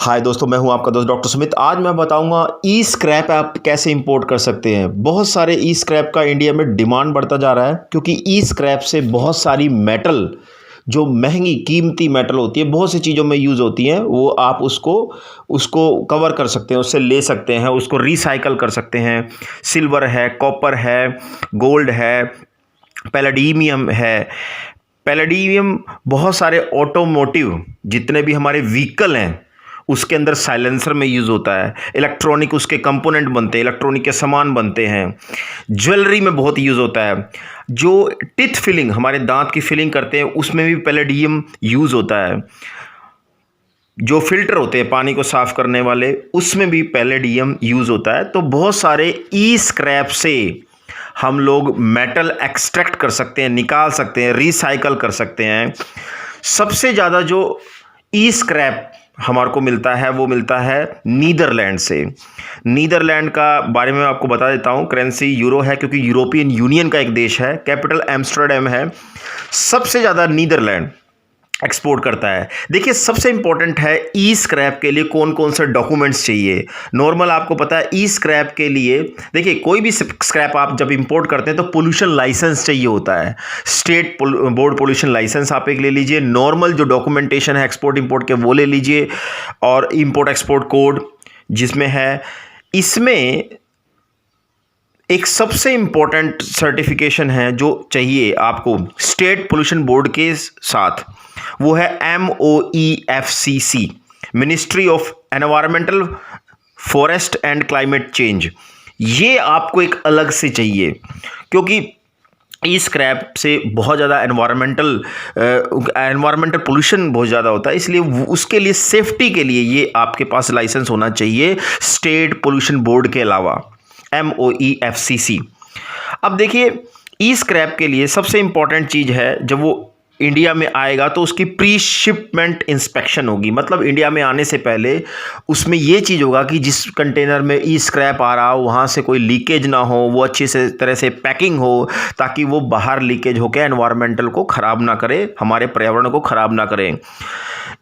हाय दोस्तों, मैं हूं आपका दोस्त डॉक्टर सुमित। आज मैं बताऊंगा ई स्क्रैप आप कैसे इंपोर्ट कर सकते हैं। बहुत सारे ई स्क्रैप का इंडिया में डिमांड बढ़ता जा रहा है क्योंकि ई स्क्रैप से बहुत सारी मेटल जो महंगी कीमती मेटल होती है, बहुत सी चीज़ों में यूज़ होती हैं, वो आप उसको उसको कवर कर सकते हैं, उससे ले सकते हैं, उसको रिसाइकल कर सकते हैं। सिल्वर है, कॉपर है, गोल्ड है, पैलेडियम है। पैलेडियम बहुत सारे ऑटोमोटिव जितने भी हमारे व्हीकल हैं उसके अंदर साइलेंसर में यूज़ होता है। इलेक्ट्रॉनिक उसके कंपोनेंट बनते हैं, इलेक्ट्रॉनिक के सामान बनते हैं। ज्वेलरी में बहुत यूज़ होता है। जो टिथ फिलिंग, हमारे दांत की फिलिंग करते हैं, उसमें भी पैलेडियम यूज़ होता है। जो फिल्टर होते हैं पानी को साफ करने वाले, उसमें भी पैलेडियम यूज़ होता है। तो बहुत सारे ई स्क्रैप से हम लोग मेटल एक्सट्रैक्ट कर सकते हैं, निकाल सकते हैं, रिसाइकल कर सकते हैं। सबसे ज़्यादा जो ई स्क्रैप हमारे को मिलता है वो मिलता है नीदरलैंड से। नीदरलैंड का बारे में आपको बता देता हूँ। करेंसी यूरो है क्योंकि यूरोपियन यूनियन का एक देश है। कैपिटल एम्स्टर्डम है। सबसे ज़्यादा नीदरलैंड एक्सपोर्ट करता है। देखिए, सबसे इंपॉर्टेंट है ई स्क्रैप के लिए कौन कौन से डॉक्यूमेंट्स चाहिए। नॉर्मल आपको पता है ई स्क्रैप के लिए, देखिए कोई भी स्क्रैप आप जब इंपोर्ट करते हैं तो पोल्यूशन लाइसेंस चाहिए होता है। स्टेट बोर्ड पोल्यूशन लाइसेंस आप एक ले लीजिए। नॉर्मल जो डॉक्यूमेंटेशन है एक्सपोर्ट इंपोर्ट के वो ले लीजिए, और इंपोर्ट एक्सपोर्ट कोड जिसमें है। इसमें एक सबसे इंपॉर्टेंट सर्टिफिकेशन है जो चाहिए आपको स्टेट पोल्यूशन बोर्ड के साथ, वो है MOEFCC, ministry of environmental, forest and climate change. ये आपको एक अलग से चाहिए क्योंकि ई स्क्रैप से बहुत ज़्यादा एनवायरमेंटल पोल्यूशन बहुत ज़्यादा होता है, इसलिए उसके लिए सेफ्टी के लिए ये आपके पास लाइसेंस होना चाहिए स्टेट पोल्यूशन बोर्ड के अलावा, MOEFCC। अब देखिए, ई स्क्रैप के लिए सबसे इंपॉर्टेंट चीज़ है, जब वो इंडिया में आएगा तो उसकी प्री शिपमेंट इंस्पेक्शन होगी। मतलब इंडिया में आने से पहले उसमें ये चीज़ होगा कि जिस कंटेनर में ई स्क्रैप आ रहा हो वहाँ से कोई लीकेज ना हो, वो अच्छी से तरह से पैकिंग हो ताकि वो बाहर लीकेज होकर एनवायरमेंटल को ख़राब ना करे, हमारे पर्यावरण को ख़राब ना करे।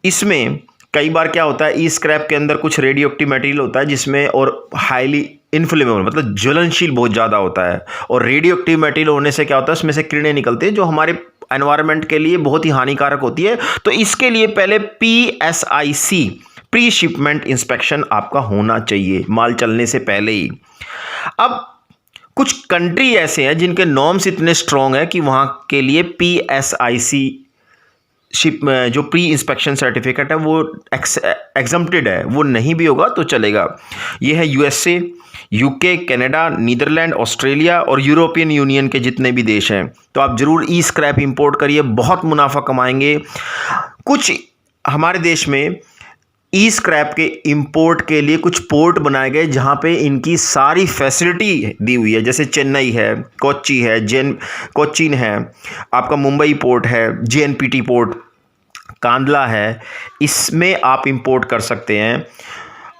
इसमें कई बार क्या होता है, ई स्क्रैप के अंदर कुछ रेडियो एक्टिव मटेरियल होता है जिसमें, और हाईली इन्फ्लेमेबल मतलब ज्वलनशील बहुत ज़्यादा होता है। और रेडियो एक्टिव मटेरियल होने से क्या होता है, उसमें से किरणें निकलती हैं जो हमारे एनवायरनमेंट के लिए बहुत ही हानिकारक होती है। तो इसके लिए पहले PSIC, प्री शिपमेंट इंस्पेक्शन आपका होना चाहिए माल चलने से पहले ही। अब कुछ कंट्री ऐसे हैं जिनके नॉर्म्स इतने स्ट्रॉन्ग है कि वहाँ के लिए PSIC जो प्री इंस्पेक्शन सर्टिफिकेट है वो एग्जम्प्टेड है, वो नहीं भी होगा तो चलेगा। ये है USA, UK, Canada, Netherland, Australia और यूरोपियन यूनियन के जितने भी देश हैं। तो आप ज़रूर ई स्क्रैप इंपोर्ट करिए, बहुत मुनाफा कमाएंगे। कुछ हमारे देश में ई स्क्रैप के इंपोर्ट के लिए कुछ पोर्ट बनाए गए जहाँ पे इनकी सारी फैसिलिटी दी हुई है, जैसे चेन्नई है, कोच्चि है, कोच्चिन है, आपका मुंबई पोर्ट है, JNPT पोर्ट, कांडला है। इसमें आप इंपोर्ट कर सकते हैं।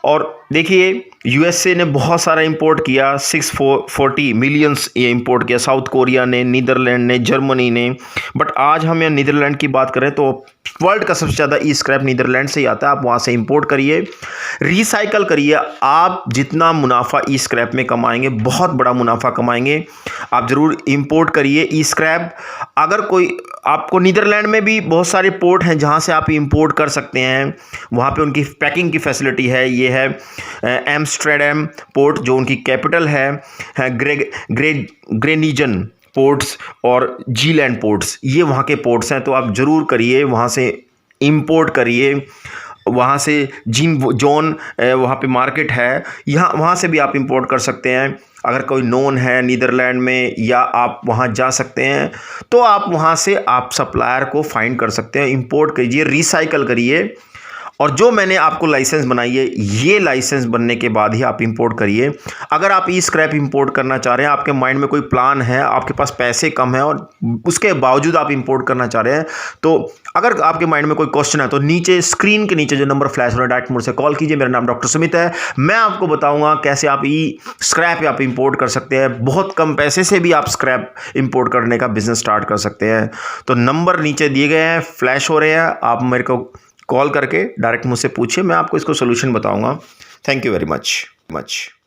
और देखिए, USA ने बहुत सारा इंपोर्ट किया, 640 मिलियंस ये इंपोर्ट किया। साउथ कोरिया ने, नीदरलैंड ने, जर्मनी ने। बट आज हम यहाँ नीदरलैंड की बात करें तो वर्ल्ड का सबसे ज़्यादा ई स्क्रैप नीदरलैंड से ही आता है। आप वहाँ से इंपोर्ट करिए, रिसाइकल करिए। आप जितना मुनाफा ई स्क्रैप में कमाएंगे, बहुत बड़ा मुनाफा कमाएंगे। आप ज़रूर इंपोर्ट करिए ई स्क्रैप। अगर कोई आपको, नीदरलैंड में भी बहुत सारे पोर्ट हैं जहाँ से आप इंपोर्ट कर सकते हैं। वहाँ पे उनकी पैकिंग की फैसिलिटी है। ये है एम्स्टर्डम पोर्ट जो उनकी कैपिटल है ग्रेनिजन पोर्ट्स और जीलैंड पोर्ट्स, ये वहाँ के पोर्ट्स हैं। तो आप ज़रूर करिए, वहाँ से इंपोर्ट करिए। वहाँ से जॉन वहाँ पे मार्केट है, यहाँ वहाँ से भी आप इंपोर्ट कर सकते हैं। अगर कोई नोन है नीदरलैंड में या आप वहाँ जा सकते हैं तो आप वहाँ से आप सप्लायर को फाइंड कर सकते हैं। इंपोर्ट कीजिए, रिसाइकल करिए। और जो मैंने आपको लाइसेंस बनाई है, ये लाइसेंस बनने के बाद ही आप इंपोर्ट करिए। अगर आप ई स्क्रैप इंपोर्ट करना चाह रहे हैं, आपके माइंड में कोई प्लान है, आपके पास पैसे कम है और उसके बावजूद आप इंपोर्ट करना चाह रहे हैं, तो अगर आपके माइंड में कोई क्वेश्चन है तो नीचे स्क्रीन के नीचे जो नंबर फ्लैश हो रहा है, डायरेक्ट मुझसे कॉल कीजिए। मेरा नाम डॉक्टर सुमित है। मैं आपको बताऊंगा कैसे आप ई स्क्रैप आप इंपोर्ट कर सकते हैं। बहुत कम पैसे से भी आप स्क्रैप इंपोर्ट करने का बिजनेस स्टार्ट कर सकते हैं। तो नंबर नीचे दिए गए हैं, फ्लैश हो रहे हैं, आप मेरे को कॉल करके डायरेक्ट मुझसे पूछिए, मैं आपको इसको सोल्यूशन बताऊँगा। Thank you very much.